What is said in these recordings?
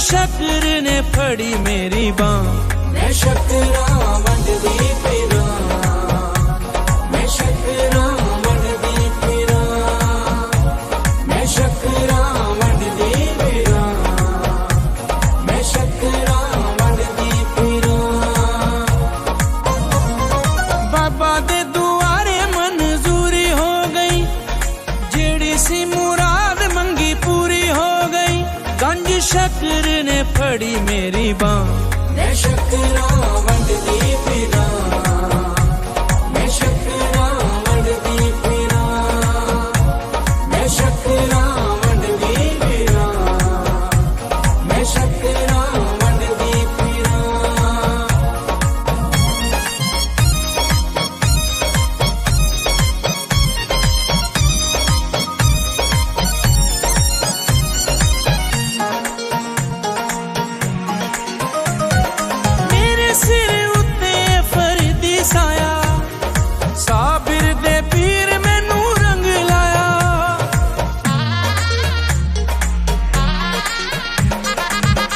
शक्कर ने फड़ी मेरी बांह, मैं शक्करां वंडदी फिरां, मैं शक्करां वंडदी फिरां, मैं शक्करां वंडदी फिरां, मैं शक्करां वंडदी फिरां। बाबा दे दुआरे मंजूरी हो गई, जेड़ी सी मुराद मंगी पूरी हो गई। गंज शक्कर ने फड़ी मेरी बांह, मैं शक्करां वंडदी फिरां, मैं शक्करां वंडदी फिरां, मैं शक्करां वंडदी फिरां, मैं शक्करां वंडदी फिरां। मेरे सिर उत्ते फरीदी साया, साबिर दे पीर मैनू रंग लाया।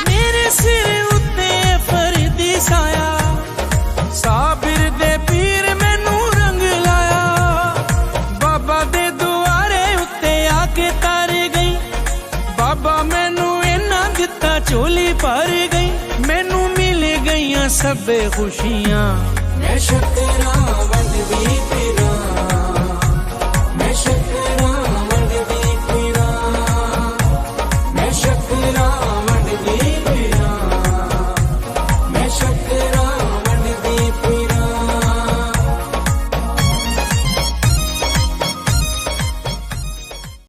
मेरे सिर उत्ते फरीदी साया, साबिर दे पीर मैनू रंग लाया। बाबा दे दुआरे उत्ते आके तार गई, बाबा मैनू इन्ना दिता झोली भर गई। मैनू मिल गईयां सबे खुशियां, मैं शक्करां वंडदी फिरां,